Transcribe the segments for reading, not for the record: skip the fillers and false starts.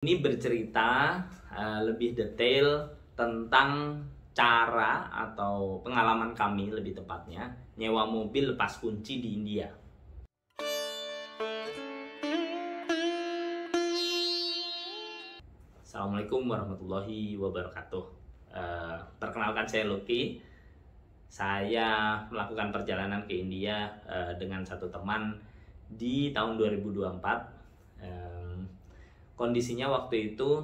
Ini bercerita lebih detail tentang cara atau pengalaman kami lebih tepatnya nyewa mobil lepas kunci di India. Assalamualaikum warahmatullahi wabarakatuh. Perkenalkan, saya Lucky. Saya melakukan perjalanan ke India dengan satu teman di tahun 2024. Kondisinya waktu itu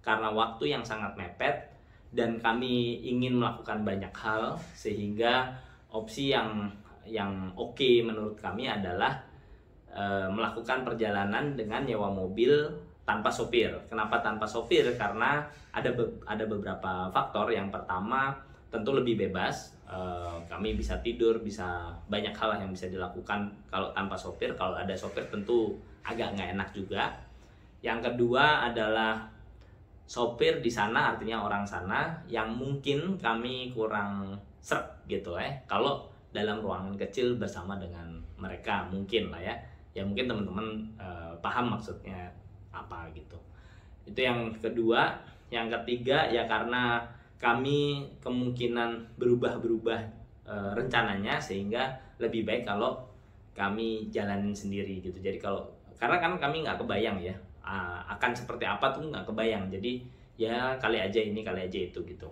karena waktu yang sangat mepet dan kami ingin melakukan banyak hal, sehingga opsi yang oke menurut kami adalah melakukan perjalanan dengan nyewa mobil tanpa sopir. Kenapa tanpa sopir? Karena ada beberapa faktor. Yang pertama, tentu lebih bebas. Kami bisa tidur, bisa banyak hal yang bisa dilakukan kalau tanpa sopir. Kalau ada sopir tentu agak nggak enak juga. Yang kedua adalah sopir di sana, artinya orang sana yang mungkin kami kurang sreg gitu kalau dalam ruangan kecil bersama dengan mereka, mungkin lah ya mungkin teman-teman paham maksudnya apa gitu. Itu yang kedua. Yang ketiga ya karena kami kemungkinan berubah rencananya, sehingga lebih baik kalau kami jalanin sendiri gitu. Jadi karena kan kami nggak kebayang ya akan seperti apa tuh, nggak kebayang. Jadi ya kali aja ini, kali aja itu gitu.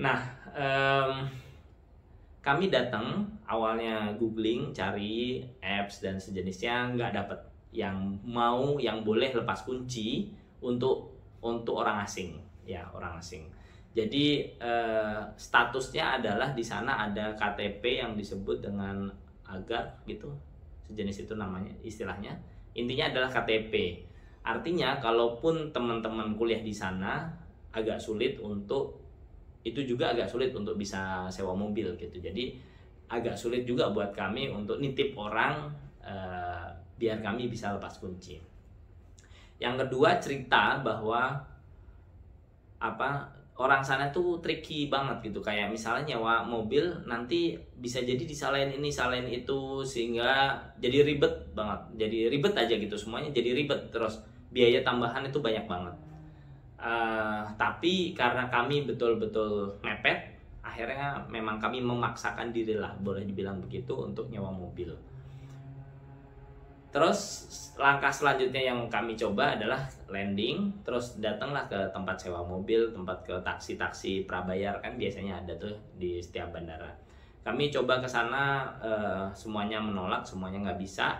Nah, kami datang awalnya googling, cari apps dan sejenisnya, nggak dapet yang boleh lepas kunci untuk orang asing ya, orang asing. Jadi statusnya adalah di sana ada KTP yang disebut dengan agar gitu, sejenis itu namanya, istilahnya. Intinya adalah KTP. Artinya kalaupun teman-teman kuliah di sana agak sulit untuk bisa sewa mobil gitu. Jadi agak sulit juga buat kami untuk nitip orang biar kami bisa lepas kunci. Yang kedua, cerita bahwa orang sana tuh tricky banget gitu. Kayak misalnya nyewa mobil nanti bisa jadi disalahin ini, salahin itu, sehingga jadi ribet banget. Jadi ribet aja gitu, semuanya jadi ribet. Terus biaya tambahan itu banyak banget. Tapi karena kami betul-betul mepet, akhirnya memang kami memaksakan diri lah, boleh dibilang begitu, untuk nyewa mobil. Terus langkah selanjutnya yang kami coba adalah landing, terus datanglah ke tempat sewa mobil, tempat ke taksi prabayar, kan biasanya ada tuh di setiap bandara. Kami coba ke sana, semuanya menolak, semuanya nggak bisa.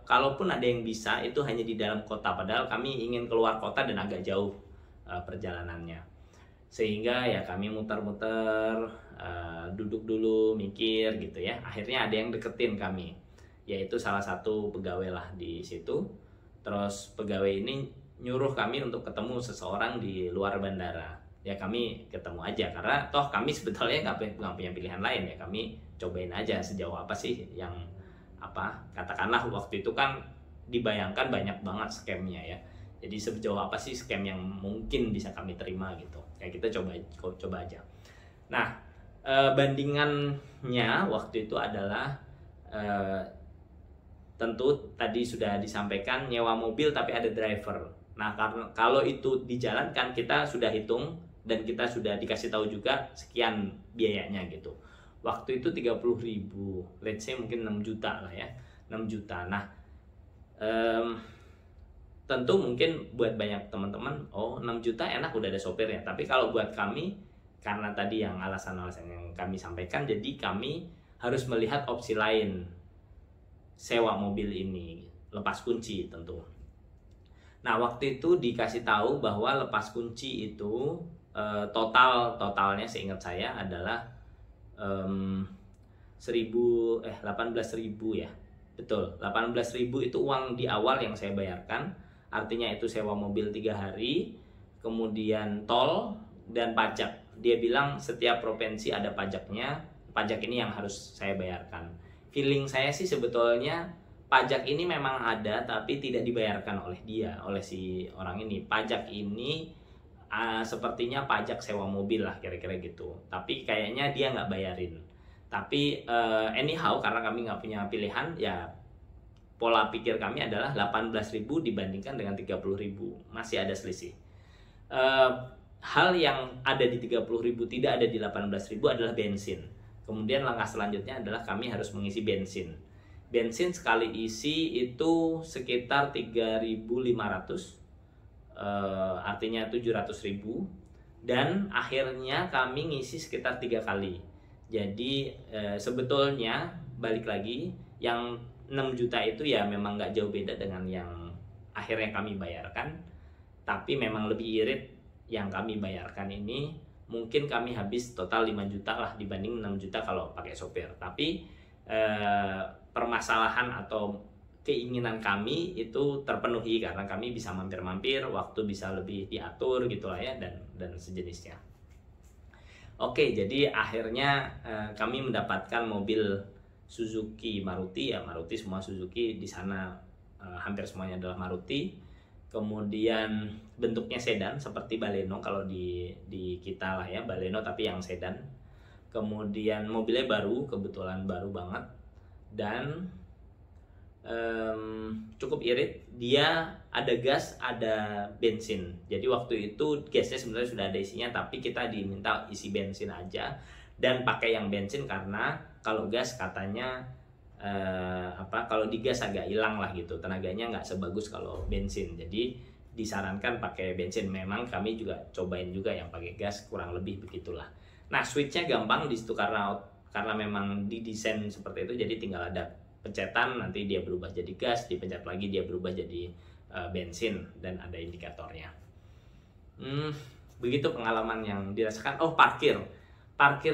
Kalaupun ada yang bisa, itu hanya di dalam kota, padahal kami ingin keluar kota dan agak jauh perjalanannya. Sehingga ya kami muter-muter, duduk dulu, mikir gitu ya. Akhirnya ada yang deketin kami, yaitu salah satu pegawai lah di situ. Terus pegawai ini nyuruh kami untuk ketemu seseorang di luar bandara. Ya kami ketemu aja, karena toh kami sebetulnya nggak punya pilihan lain ya. Kami cobain aja sejauh apa sih yang katakanlah waktu itu kan dibayangkan banyak banget scamnya ya. Jadi sejauh apa sih scam yang mungkin bisa kami terima gitu. Kayak kita coba aja. Nah, bandingannya waktu itu adalah tentu tadi sudah disampaikan, nyewa mobil tapi ada driver. Nah, karena kalau itu dijalankan, kita sudah hitung dan kita sudah dikasih tahu juga sekian biayanya gitu. Waktu itu 30.000, let's say mungkin 6 juta lah ya, 6 juta. Nah, tentu mungkin buat banyak teman-teman, 6 juta enak udah ada sopirnya. Tapi kalau buat kami, karena tadi yang alasan-alasan yang kami sampaikan, jadi kami harus melihat opsi lain sewa mobil ini, lepas kunci tentu. Nah, waktu itu dikasih tahu bahwa lepas kunci itu totalnya seingat saya adalah 18.000 ya. Betul, 18.000 itu uang di awal yang saya bayarkan. Artinya itu sewa mobil 3 hari, kemudian tol dan pajak. Dia bilang setiap provinsi ada pajaknya. Pajak ini yang harus saya bayarkan. Feeling saya sih sebetulnya pajak ini memang ada, tapi tidak dibayarkan oleh si orang ini. Pajak ini sepertinya pajak sewa mobil lah, kira-kira gitu. Tapi kayaknya dia nggak bayarin. Tapi anyhow, karena kami nggak punya pilihan, ya pola pikir kami adalah 18.000 dibandingkan dengan 30.000, masih ada selisih. Hal yang ada di 30.000 tidak ada di 18.000 adalah bensin. Kemudian langkah selanjutnya adalah kami harus mengisi bensin. Bensin sekali isi itu sekitar 3.500, artinya 700.000, dan akhirnya kami ngisi sekitar 3 kali. Jadi sebetulnya balik lagi, yang 6 juta itu ya memang nggak jauh beda dengan yang akhirnya kami bayarkan, tapi memang lebih irit yang kami bayarkan ini. Mungkin kami habis total 5 juta lah dibanding 6 juta kalau pakai sopir. Tapi permasalahan atau keinginan kami itu terpenuhi karena kami bisa mampir-mampir, waktu bisa lebih diatur gitulah ya, dan sejenisnya. Oke, jadi akhirnya kami mendapatkan mobil Suzuki Maruti ya, Maruti semua Suzuki di sana, hampir semuanya adalah Maruti. Kemudian bentuknya sedan seperti Baleno kalau di kita lah ya, Baleno tapi yang sedan. Kemudian mobilnya baru, kebetulan baru banget, dan cukup irit. Dia ada gas, ada bensin. Jadi waktu itu gasnya sebenarnya sudah ada isinya, tapi kita diminta isi bensin aja dan pakai yang bensin karena kalau gas katanya kalau di gas agak hilang lah gitu, tenaganya nggak sebagus kalau bensin. Jadi disarankan pakai bensin. Memang kami juga cobain juga yang pakai gas, kurang lebih begitulah. Nah, switchnya gampang di situ karena memang didesain seperti itu. Jadi tinggal ada pencetan, nanti dia berubah jadi gas, dipencet lagi dia berubah jadi bensin, dan ada indikatornya. Begitu pengalaman yang dirasakan. Oh, parkir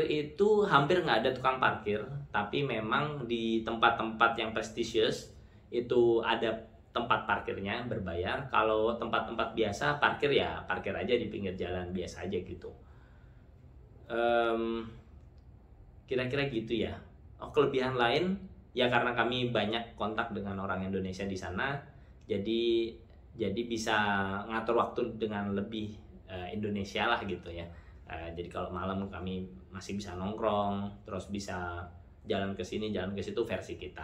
itu hampir nggak ada tukang parkir, tapi memang di tempat-tempat yang prestisius itu ada tempat parkirnya berbayar. Kalau tempat-tempat biasa parkir ya parkir aja di pinggir jalan biasa aja gitu. Kira-kira gitu ya. Oh, kelebihan lain ya karena kami banyak kontak dengan orang Indonesia di sana, jadi bisa ngatur waktu dengan lebih Indonesia lah gitu ya. Jadi kalau malam kami masih bisa nongkrong, terus bisa jalan ke sini, jalan ke situ, versi kita.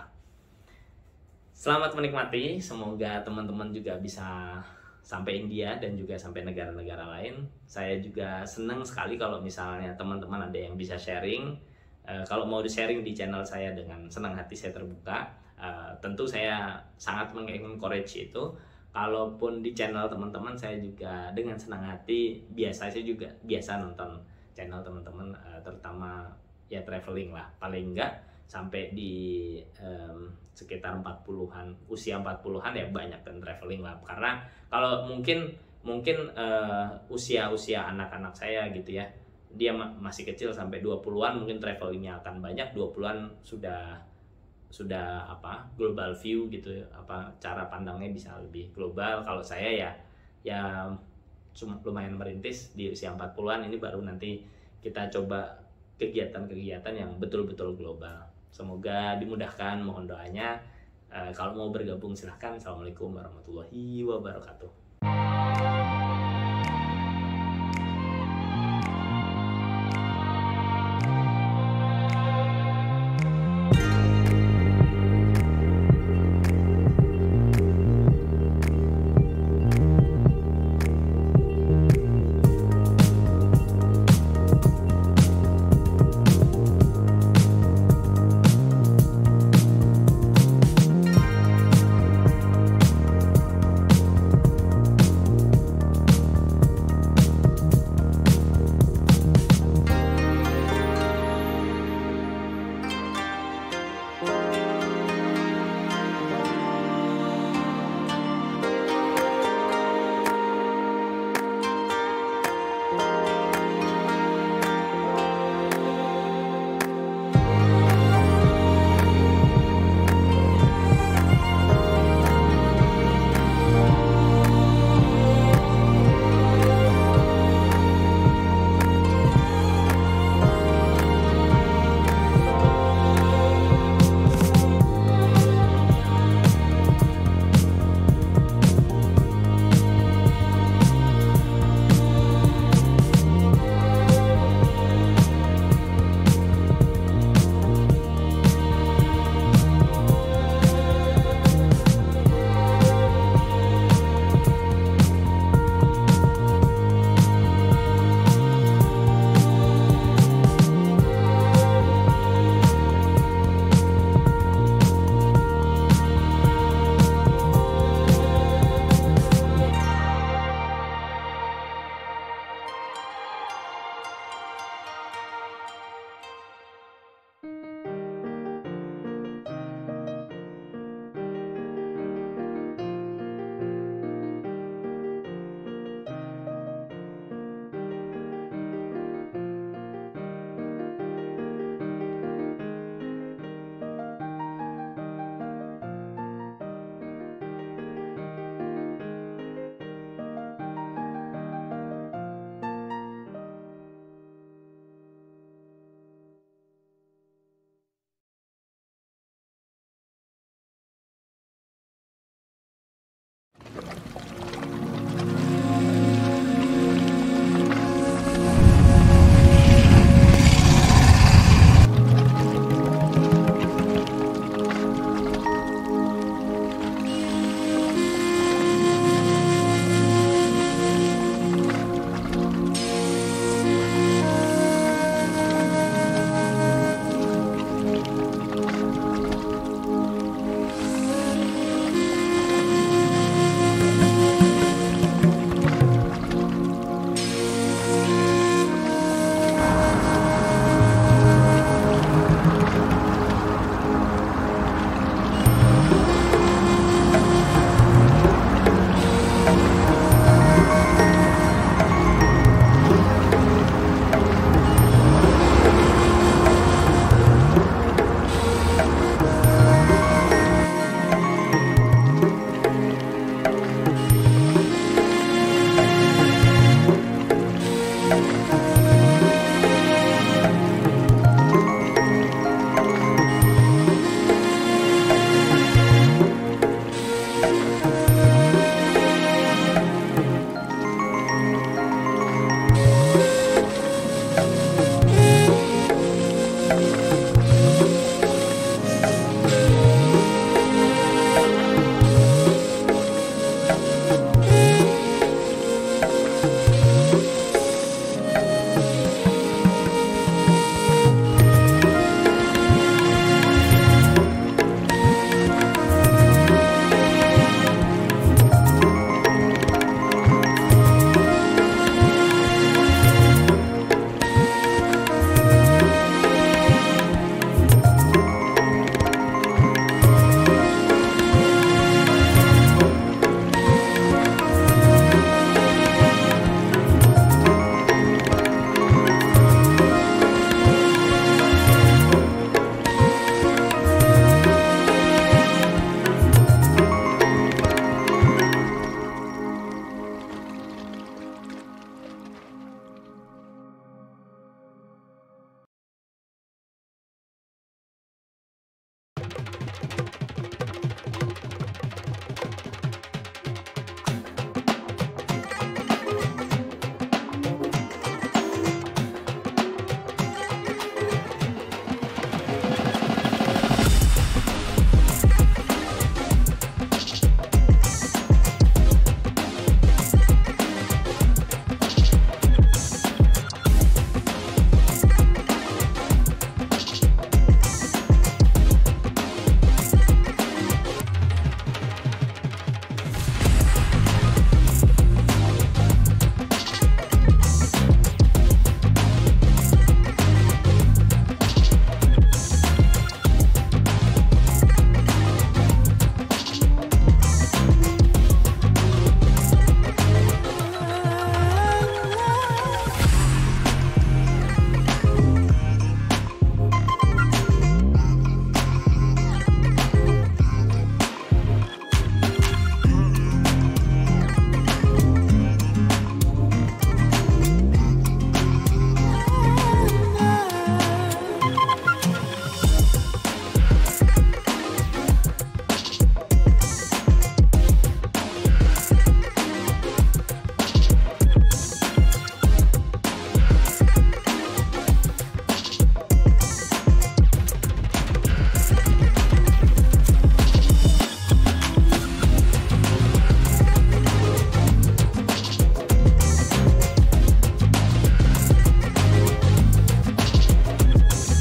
Selamat menikmati, semoga teman-teman juga bisa sampai India dan juga sampai negara-negara lain. Saya juga senang sekali kalau misalnya teman-teman ada yang bisa sharing. Kalau mau di-sharing di channel saya, dengan senang hati saya terbuka. Tentu saya sangat mengencourage itu. Kalaupun di channel teman-teman, saya juga dengan senang hati, saya juga biasa nonton channel teman-teman, terutama ya traveling lah. Paling enggak sampai di sekitar 40-an, usia 40-an ya banyak kan traveling lah. Karena kalau mungkin usia anak-anak saya gitu ya, dia masih kecil sampai 20-an, mungkin travelingnya akan banyak. 20-an sudah global view gitu, cara pandangnya bisa lebih global. Kalau saya ya cuma lumayan merintis di usia 40-an, ini baru nanti kita coba kegiatan-kegiatan yang betul-betul global. Semoga dimudahkan, mohon doanya. Kalau mau bergabung silahkan. Assalamualaikum warahmatullahi wabarakatuh.